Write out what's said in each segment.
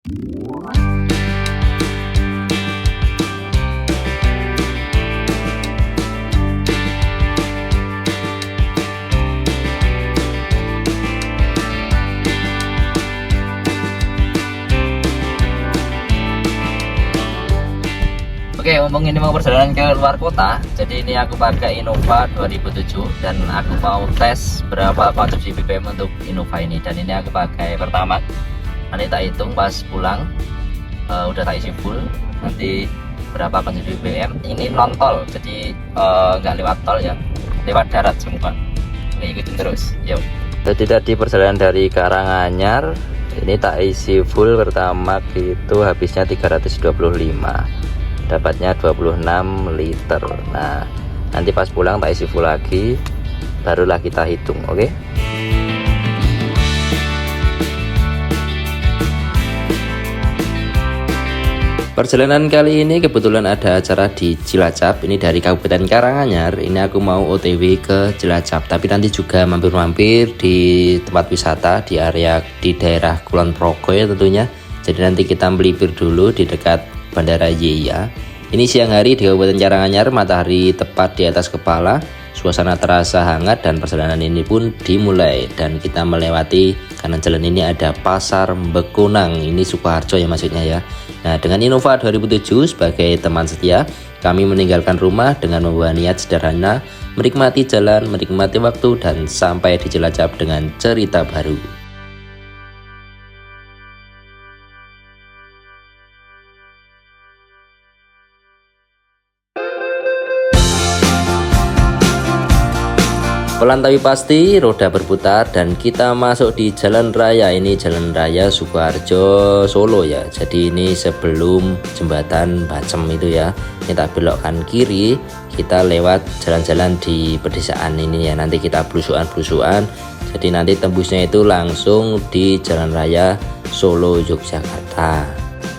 Oke, ngomong ini mau perjalanan ke luar kota. Jadi ini aku pakai Innova 2007 dan aku mau tes berapa konsumsi BBM untuk Innova ini. Dan ini aku pakai pertama. Nanti tak hitung pas pulang, udah tak isi full. Nanti berapa konsumsi BBM. Ini non tol, jadi nggak lewat tol ya, lewat darat semua. Oke, ikutin terus. Yuk. Jadi tadi perjalanan dari Karanganyar, ini tak isi full pertama itu habisnya 325. Dapatnya 26 liter. Nah, nanti pas pulang tak isi full lagi, barulah kita hitung. Oke. Perjalanan kali ini kebetulan ada acara di Cilacap. Ini dari Kabupaten Karanganyar. Ini aku mau OTW ke Cilacap, tapi nanti juga mampir-mampir di tempat wisata di area di daerah Kulon Progo ya tentunya. Jadi nanti kita melipir dulu di dekat Bandara Yeya. Ini siang hari di Kabupaten Karanganyar, matahari tepat di atas kepala, suasana terasa hangat dan perjalanan ini pun dimulai. Dan kita melewati kanan jalan ini ada Pasar Bekunang, ini Sukoharjo ya maksudnya ya. Nah, dengan Innova 2007 sebagai teman setia, kami meninggalkan rumah dengan membawa niat sederhana, menikmati jalan, menikmati waktu, dan sampai di Cilacap dengan cerita baru. Pelan tapi pasti, roda berputar dan kita masuk di jalan raya. Ini jalan raya Sukoharjo Solo ya. Jadi ini sebelum jembatan Bacem itu ya. Kita belokkan kiri, kita lewat jalan-jalan di pedesaan ini ya. Nanti kita blusukan-blusukan. Jadi nanti tembusnya itu langsung di jalan raya Solo Yogyakarta.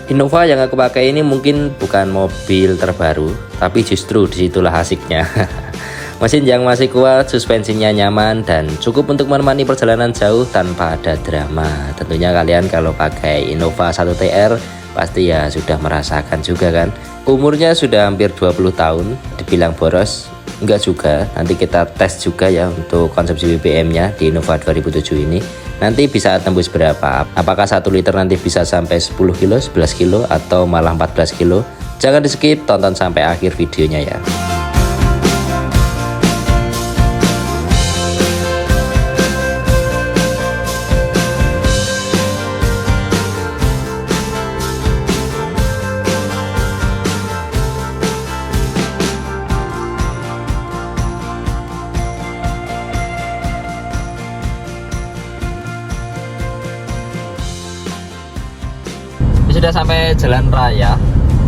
Innova yang aku pakai ini mungkin bukan mobil terbaru, tapi justru disitulah asiknya. Mesin yang masih kuat, suspensinya nyaman, dan cukup untuk menemani perjalanan jauh tanpa ada drama. Tentunya kalian kalau pakai Innova 1TR pasti ya sudah merasakan juga kan. Umurnya sudah hampir 20 tahun, dibilang boros, enggak juga. Nanti kita tes juga ya untuk konsumsi BBM-nya di Innova 2007 ini. Nanti bisa tembus berapa? Apakah 1 liter nanti bisa sampai 10 kilo, 11 kilo, atau malah 14 kilo? Jangan di skip, tonton sampai akhir videonya ya. Sudah sampai jalan raya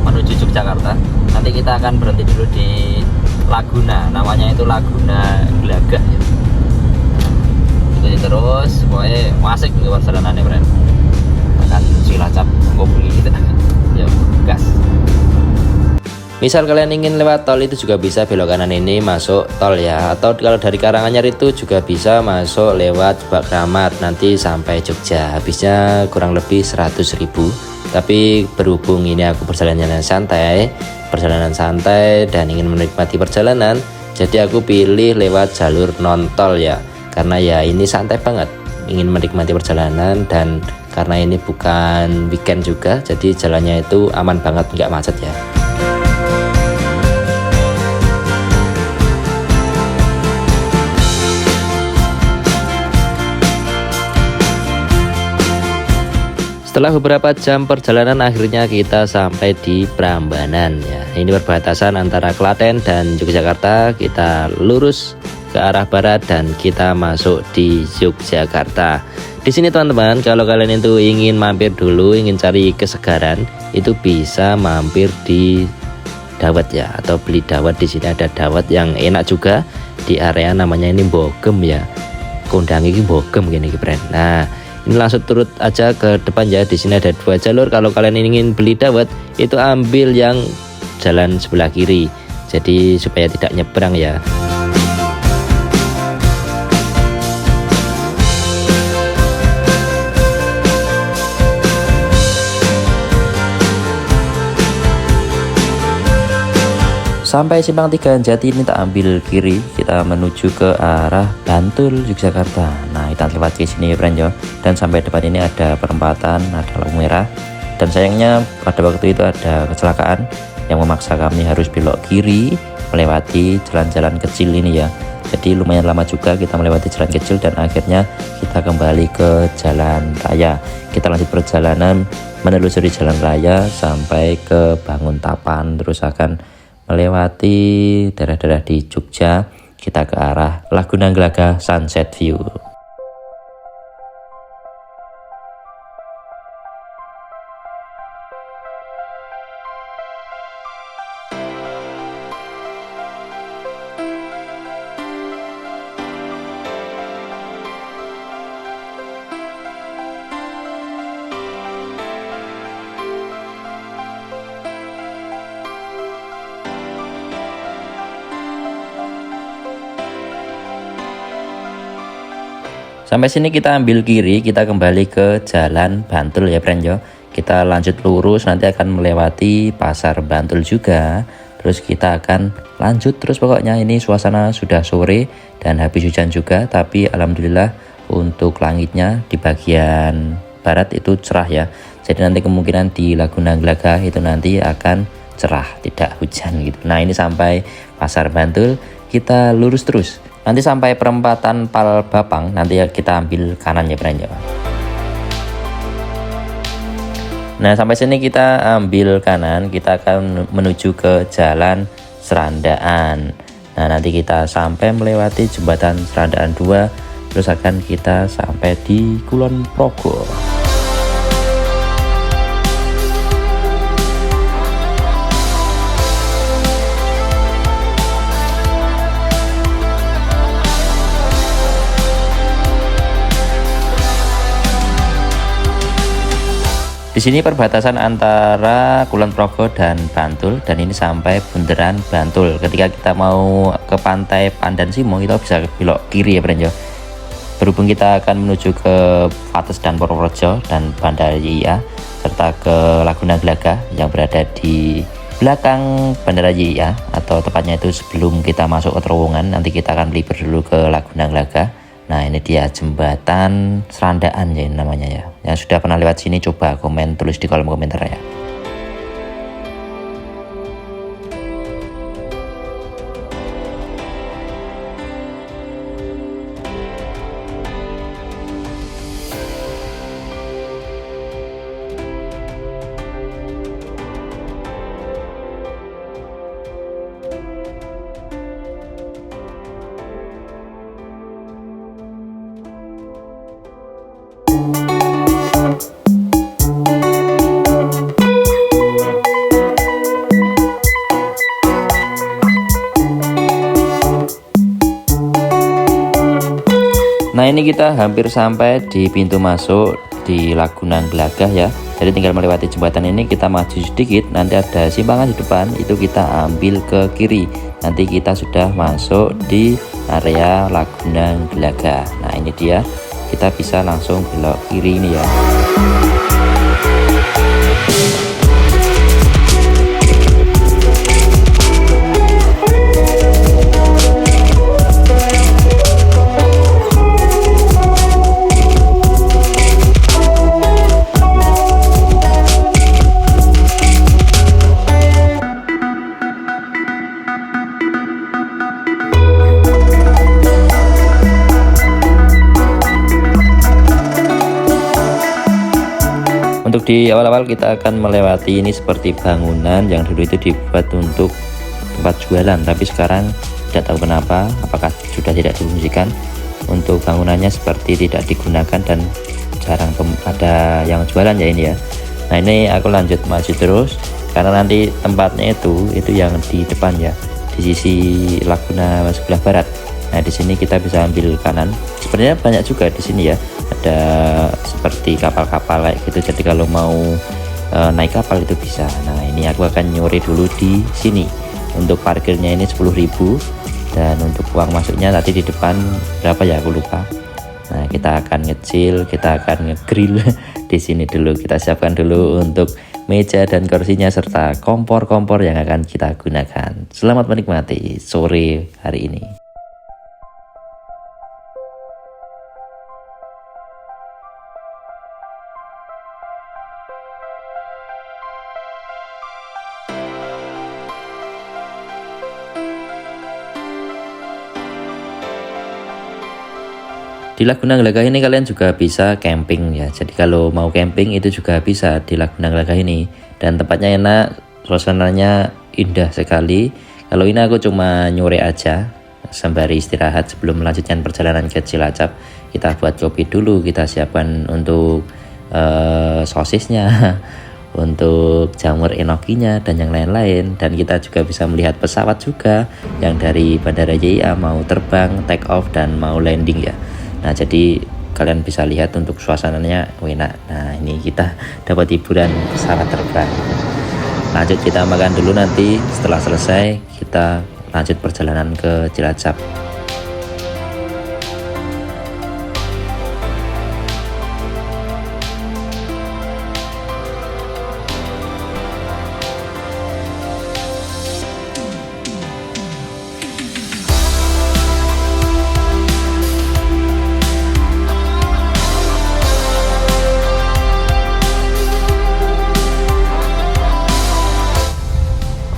menuju Yogyakarta. Nanti kita akan berhenti dulu di Laguna, namanya itu Laguna Glagah ya. Ikuti terus, pokoknya asik nih perjalanannya friend. Akan Cilacap ngobrol gitu. Ya, gas. Misal kalian ingin lewat tol itu juga bisa belok kanan ini masuk tol ya. Atau kalau dari Karanganyar itu juga bisa masuk lewat Bak Kramat nanti sampai Jogja. Habisnya kurang lebih 100.000. Tapi berhubung ini aku perjalanan santai dan ingin menikmati perjalanan, jadi aku pilih lewat jalur non tol ya. Karena ya ini santai banget, ingin menikmati perjalanan, dan karena ini bukan weekend juga, jadi jalannya itu aman banget, nggak macet ya. Setelah beberapa jam perjalanan akhirnya kita sampai di Prambanan ya. Ini perbatasan antara Klaten dan Yogyakarta. Kita lurus ke arah barat dan kita masuk di Yogyakarta. Di sini teman-teman, kalau kalian itu ingin mampir dulu, ingin cari kesegaran, itu bisa mampir di dawet ya, atau beli dawet. Di sini ada dawet yang enak juga di area namanya ini Bogem ya. Kondang ini Bogem gini friend. Nah, ini langsung turut aja ke depan ya. Di sini ada 2 jalur. Kalau kalian ingin beli dawet, itu ambil yang jalan sebelah kiri. Jadi supaya tidak nyebrang ya. sampai simpang 3 Jati ini tak ambil kiri, kita menuju ke arah Bantul, Yogyakarta. Nah, kita lewat ke sini ya friend ya. Dan sampai depan ini ada perempatan, ada lampu merah. Dan sayangnya pada waktu itu ada kecelakaan yang memaksa kami harus belok kiri melewati jalan-jalan kecil ini ya. Jadi lumayan lama juga kita melewati jalan kecil dan akhirnya kita kembali ke jalan raya. Kita lanjut perjalanan menelusuri jalan raya sampai ke Banguntapan, terus akan melewati daerah-daerah di Jogja. Kita ke arah Laguna Glaga Sunset View. Sampai sini kita ambil kiri, kita kembali ke jalan Bantul ya friend ya. Kita lanjut lurus, nanti akan melewati pasar Bantul juga. Terus kita akan lanjut terus, pokoknya ini suasana sudah sore dan habis hujan juga. Tapi alhamdulillah untuk langitnya di bagian barat itu cerah ya. Jadi nanti kemungkinan di Laguna Glaga itu nanti akan cerah, tidak hujan gitu. Nah, ini sampai pasar Bantul, kita lurus terus. Nanti sampai perempatan Pal Bapang, nanti kita ambil kanan ya friend ya. Nah, sampai sini kita ambil kanan, kita akan menuju ke jalan Serandaan. Nah, nanti kita sampai melewati jembatan Serandaan 2, terus akan kita sampai di Kulon Progo. Di sini perbatasan antara Kulon Progo dan Bantul, dan ini sampai bundaran Bantul. Ketika kita mau ke pantai Pandan Simo, kita bisa belok kiri ya friend ya. Berhubung kita akan menuju ke Wates dan Purworejo dan Bandara YIA, serta ke Laguna Glaga yang berada di belakang Bandara YIA, atau tepatnya itu sebelum kita masuk ke terowongan. Nanti kita akan melipir dulu ke Laguna Glaga. Nah, ini dia jembatan Serandaan ya namanya ya. Yang sudah pernah lewat sini coba komen, tulis di kolom komentar ya. Nah, ini kita hampir sampai di pintu masuk di Laguna Glaga ya. Jadi tinggal melewati jembatan ini, kita maju sedikit, nanti ada simpangan di depan, itu kita ambil ke kiri. Nanti kita sudah masuk di area Laguna Glaga. Nah, ini dia, kita bisa langsung belok kiri ini ya. Untuk di awal-awal kita akan melewati ini seperti bangunan yang dulu itu dibuat untuk tempat jualan, tapi sekarang tidak tahu kenapa, apakah sudah tidak difungsikan. Untuk bangunannya seperti tidak digunakan dan jarang ada yang jualan ya ini ya. Nah, ini aku lanjut maju terus karena nanti tempatnya itu yang di depan ya, di sisi Laguna sebelah barat. Nah, di sini kita bisa ambil kanan. Sebenarnya banyak juga di sini ya, ada seperti kapal-kapal kayak gitu. Jadi kalau mau naik kapal itu bisa. Nah, ini aku akan nyuri dulu di sini. Untuk parkirnya ini 10.000 dan untuk uang masuknya tadi di depan berapa ya, aku lupa. Nah, kita akan ngecil, kita akan ngegrill di sini dulu. Kita siapkan dulu untuk meja dan kursinya serta kompor-kompor yang akan kita gunakan. Selamat menikmati sore hari ini. Di Laguna Glagah ini kalian juga bisa camping ya. Jadi kalau mau camping itu juga bisa di Laguna Glagah ini. Dan tempatnya enak, suasananya indah sekali. Kalau ini aku cuma nyore aja sembari istirahat sebelum melanjutkan perjalanan ke Cilacap. Kita buat kopi dulu, kita siapkan untuk sosisnya, untuk jamur enokinya dan yang lain-lain. Dan kita juga bisa melihat pesawat juga yang dari Bandara JIA mau terbang, take off dan mau landing ya. Nah jadi kalian bisa lihat untuk suasananya enak. Nah ini kita dapat hiburan pesawat terbang. Lanjut kita makan dulu, nanti setelah selesai kita lanjut perjalanan ke Cilacap.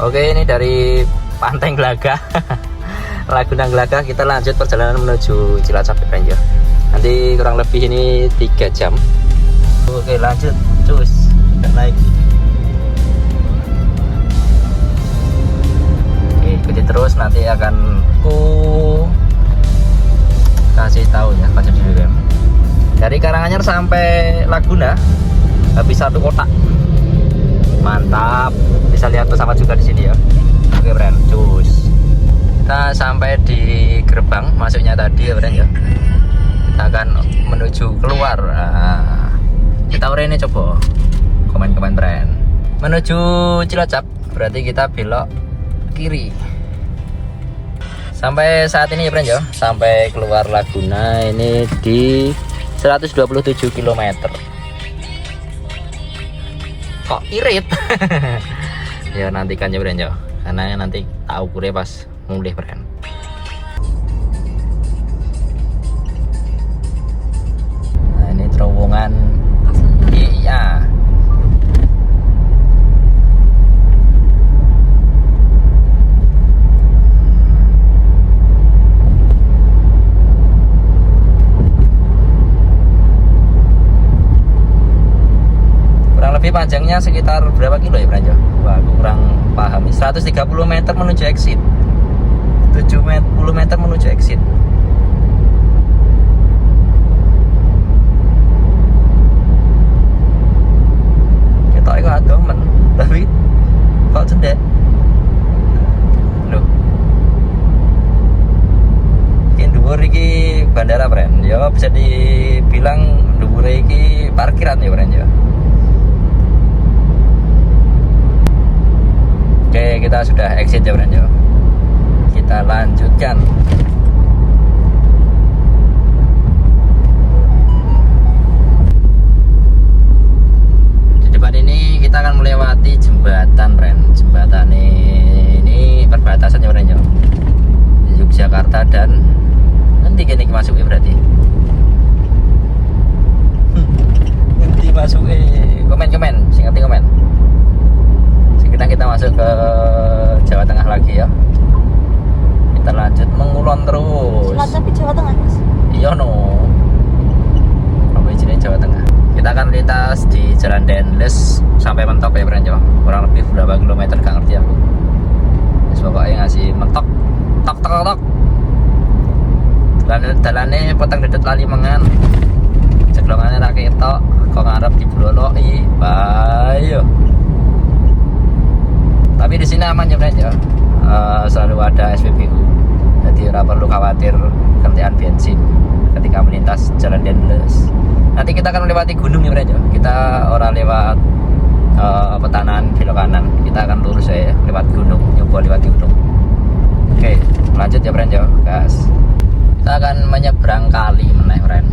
Oke, ini dari Pantai Glagah Laguna Glagah kita lanjut perjalanan menuju Cilacap ya. Nanti kurang lebih ini 3 jam. Oke lanjut, cus kita naik. Oke, ikuti terus, nanti akan ku kasih tahu ya, kasih dulu ya. Dari Karanganyar sampai Laguna habis 1 kotak. Mantap, bisa lihat pesawat juga di sini ya. Oke friend, cus. Kita sampai di gerbang masuknya tadi ya friend ya. Kita akan menuju keluar. Nah, kita udah ini coba komen-komen friend. Menuju Cilacap berarti kita belok kiri. Sampai saat ini ya friend ya, sampai keluar Laguna ini di 127 km. Kok irit. Ya nantikan ya friend ya, karena nanti tak ukurnya pas mulai friend. Nah ini terowongan. Iya. Lebih panjangnya sekitar berapa kilo ya Branjo? Wah aku kurang paham. 130 meter menuju exit, 70 meter menuju exit. Kita itu ada men, tapi kok cendek loh. Ini dhuwur iki bandara Bren ya, bisa dibilang dhuwur iki parkiran ya Bren ya. Oke, kita sudah exit ya friend ya. Kita lanjutkan. Di depan ini kita akan melewati jembatan friend. Jembatan ini perbatasan ya friend ya. Yogyakarta dan nanti kini masuk ya berarti. Nanti masuk komen-komen, sing ngerti komen. Kita masuk ke Jawa Tengah lagi ya. Kita lanjut mengulon terus. Tapi Jawa Tengah mas? Iya no. Apa jenis Jawa Tengah? Kita akan lintas di Jalan Dendles sampai mentok ya friend ya. Kurang lebih berapa kilometer gak ngerti aku. Terus pokoknya ngasih mentok, tok tok tok. Dalannya potong dedet lali mangan. Ceklongannya tak ketok, kok ngarep dibloloki. Bayo. Tapi di sini aman ya friend ya, selalu ada SPBU, jadi tidak perlu khawatir kentian bensin ketika melintas Jalan Dendles. Nanti kita akan melewati gunung ya friend ya, kita orang lewat petanan belok kanan, kita akan lurus ya lewat gunung, nyoba lewat gunung. Oke lanjut ya friend ya gas. Kita akan menyeberang kali meneh friend.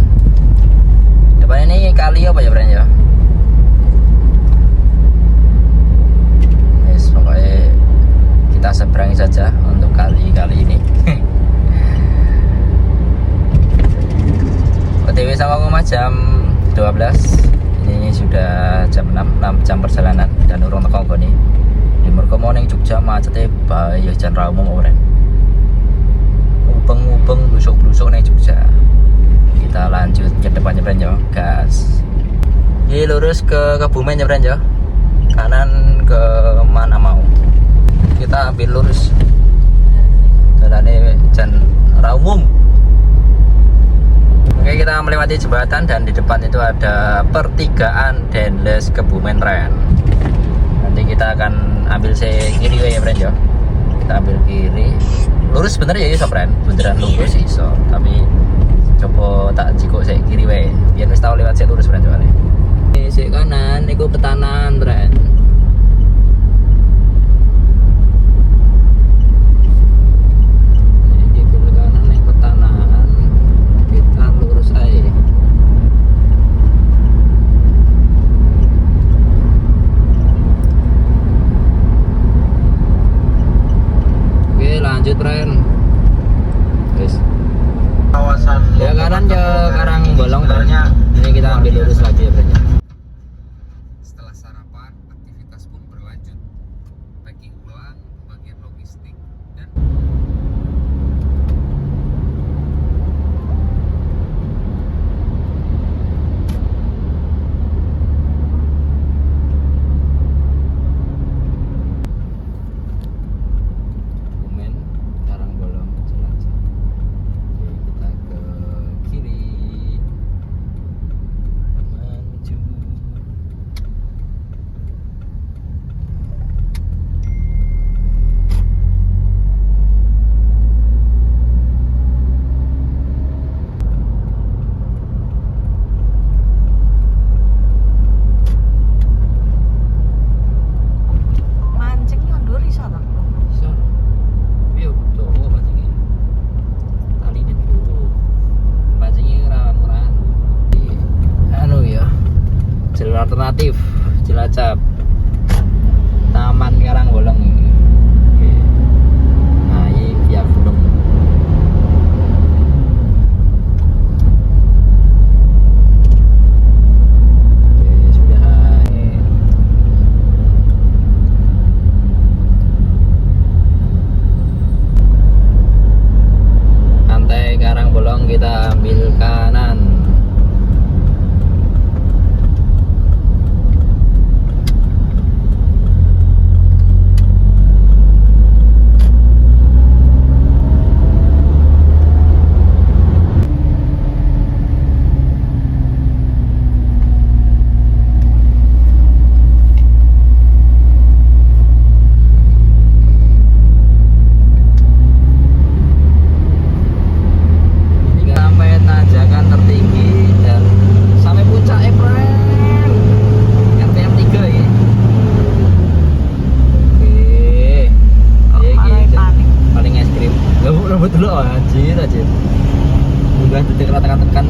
Depan ini kali apa ya friend ya? jam perjalanan dan urung teko nggone. Di mergo mau ning Jogja macete bahaya jan ra umum ora. Ubeng-ubeng blusuk-blusuk ning Jogja. Kita lanjut ke depannya Bren yo, gas. Ini lurus ke Kebumen ya Bren yo. Kanan ke mana mau. Kita ambil lurus. Dalane jan ra umum. Oke, kita melewati jembatan dan di depan itu ada pertigaan Dendles Kebumen Ren. Nanti kita akan ambil kiri ya Bren ya. Kita ambil kiri. Lurus bener ya iso Bren, beneran lurus iso. Tapi coba tak jikuk saya kiri wae. Biar wis tau lewat saya lurus Bren soalnya. Sik kanan niku petanan Bren. Bren, guys. Kawasan ya kanan ya Karang Bolong banyak. Ini kita ambil lurus lagi ya Bren. Setelah sarapan, aktivitas pun berlanjut. Packing ulang, bagian logistik dan alternatif Cilacap Taman Karang Bolong. Nah ini via gunung. Oke, sudah. Pantai Karang Bolong kita ambil kanan. Dulu anjir udah detik tekan.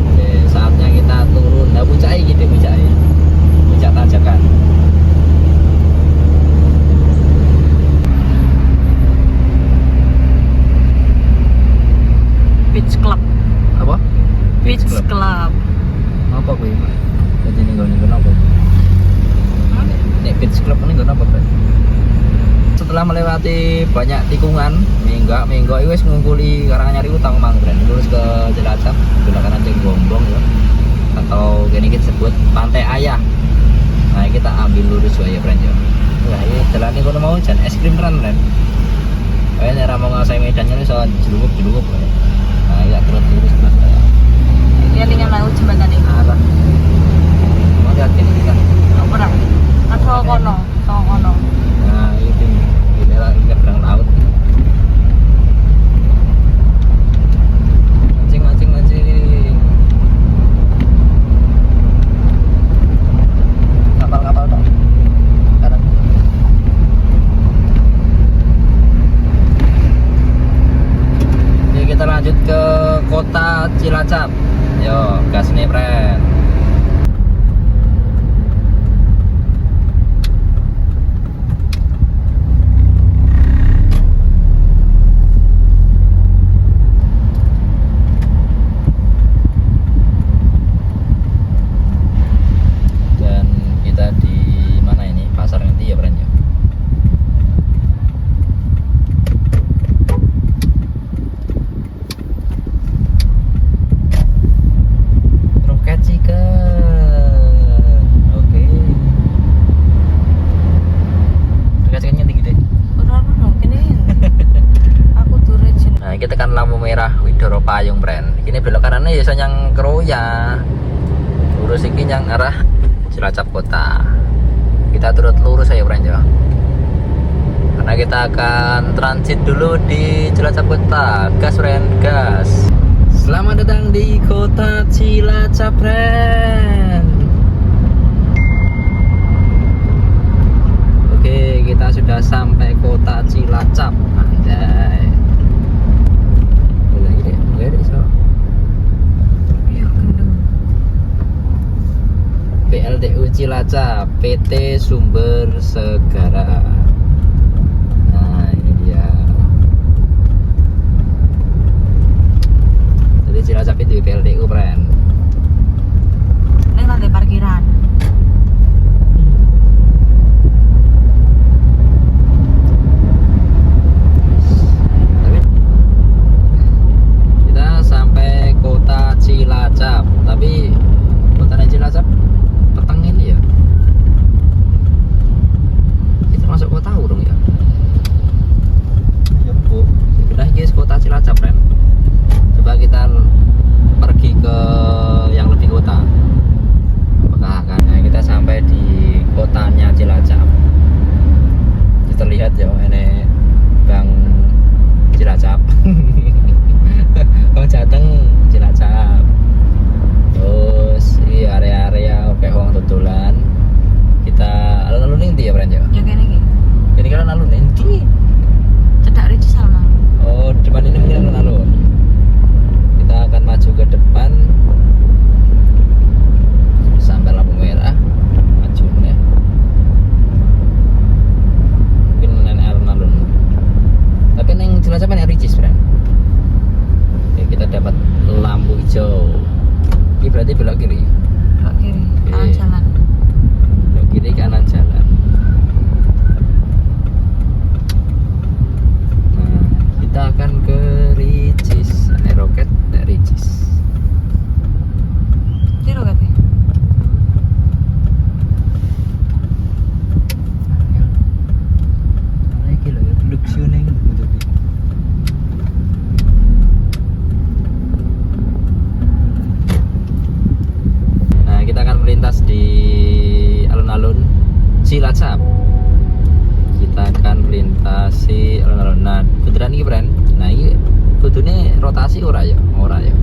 Oke, saatnya kita turun. Nah puncak gitu puncak tanjakan. Beach Club. Apa? Beach Club. Apa kuwi? Jadi ning gone apa? Nek Beach Club ini apa, Bro? Setelah melewati banyak tikungan, mingga wis ngungkuli Karanganyar utang mang Bren. Lurus ke Cilacap, gunakan aja Gombong ya. Atau gini kita sebut Pantai Ayah. Nah, kita ambil lurus ya Bren ya. Wah, ini jalan ini kalau mau jan es krim Bren. Kayaknya ra mau ngasih medannya iso jeluguk ya. Nah, ya terus ya. Dia tinggal laut jembatan ini. Arah. Mau lihat ini kan. Ora. Atau kono. Nah, ini lah nyebrang laut. Mancing. Kapal dong. Sekarang. Jadi kita lanjut ke kota Cilacap. Yo, gas nih, Bren. Payung Pren. Ini belok kanannya ya yang Kroya. Lurus iki yang arah Cilacap Kota. Kita turut lurus aja Pren ya. Karena kita akan transit dulu di Cilacap Kota. Gas Pren, gas. Selamat datang di Kota Cilacap Pren. Oke, kita sudah sampai Kota Cilacap. Anjay. PLTU Cilacap, PT Sumber Segara. Nah, ini dia. Jadi Cilacap itu PLTU Pren. Ini lantai parkiran. Kita sampai Kota Cilacap, tapi Kota Cilacap petang ini ya. Kita masuk kota urung ya. Ya bu, sebenarnya guys Kota Cilacap Ren. Coba kita pergi ke yang lebih kota. Apakah karena kita sampai di kotanya Cilacap. Kita lihat ya ini Bang Cilacap. Oh Jateng Cilacap. Terus ini area-area oke wong tutulan. Kita alun-alun ini ya Pren ya. Ya kene iki. Ini kan alun ini. Cedak Ricis sama. Oh, depan ini mungkin alun-alun. Kita akan maju ke depan sampai lampu merah. Maju nih. Mungkin nenek alun-alun. Tapi neng Cilacap kan Ricis, Pren. Oke, kita dapat lampu hijau. Ini berarti belok kiri. Belok kiri, kanan jalan. Belok kiri kanan jalan. Nah, kita akan ke Ricis. Aeroket dari Ricis. Tiru kan? Lagi loh, luxury nih gitu. Kita akan melintas di alun-alun Cilacap. Kita akan melintasi alun-alun. Nah, kebetulan ini Pren. Nah, ini kudune rotasi ora ya? Ora ya.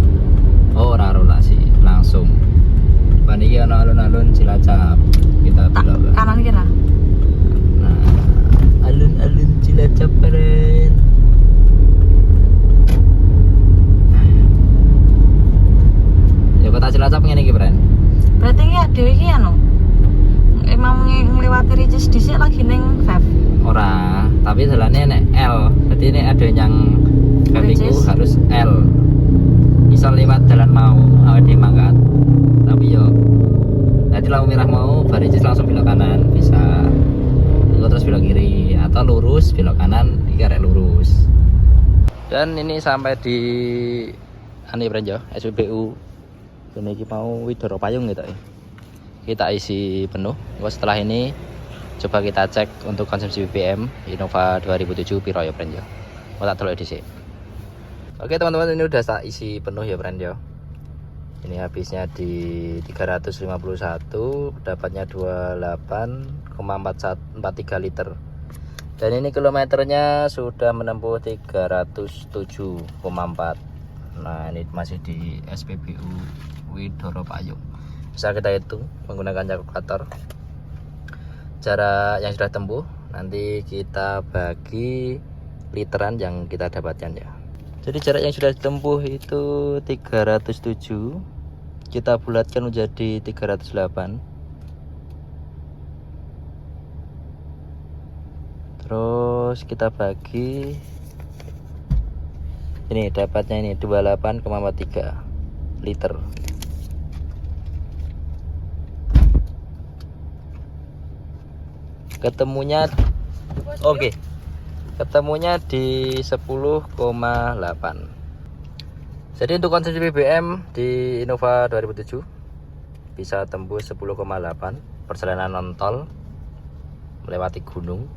Oh, ora rotasi, langsung. Depan iki ana alun-alun Cilacap. Kita belok. Kanan kira. Nah, alun-alun Cilacap Pren. Ya kota Cilacap ngene iki, Pren. Berarti iki dhewe iki anu. Emang ngliwati Ricis dhisik lagi ning Vape. Ora, tapi jalannya nek L. Jadi ini ada yang Vape itu Ricis. harus L. Bisa lewat jalan mau awet mangkat. Tapi yo nanti lampu merah mau Ricis langsung belok kanan bisa. Terus belok kiri atau lurus belok kanan iki arek lurus. Dan ini sampai di Ani Prenjo SPBU. Ini kita mau Widoro Payung gitu ya. Kita isi penuh. Setelah ini coba kita cek untuk konsumsi BBM Innova 2007 piro ya Pren ya. Mau tak telur dhisik. Oke teman-teman, ini udah tak isi penuh ya Pren ya. Ini habisnya di 351, dapatnya 28,43 liter. Dan ini kilometernya sudah menempuh 307,4. Nah, ini masih di SPBU Widoro Payung. Bisa kita hitung menggunakan kalkulator jarak yang sudah tempuh. Nanti kita bagi literan yang kita dapatkan ya. Jadi jarak yang sudah ditempuh itu 307, kita bulatkan menjadi 308. Terus kita bagi, ini dapatnya ini 28,43 liter. Ketemunya oke. Ketemunya di 10,8. Jadi untuk konsumsi BBM di Innova 2007 bisa tembus 10,8 perjalanan non tol melewati gunung,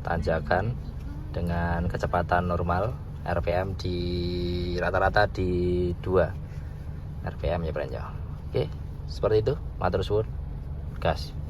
tanjakan dengan kecepatan normal RPM di rata-rata di 2 RPM ya Brenjo. Oke, seperti itu. Matur suwun. Gas.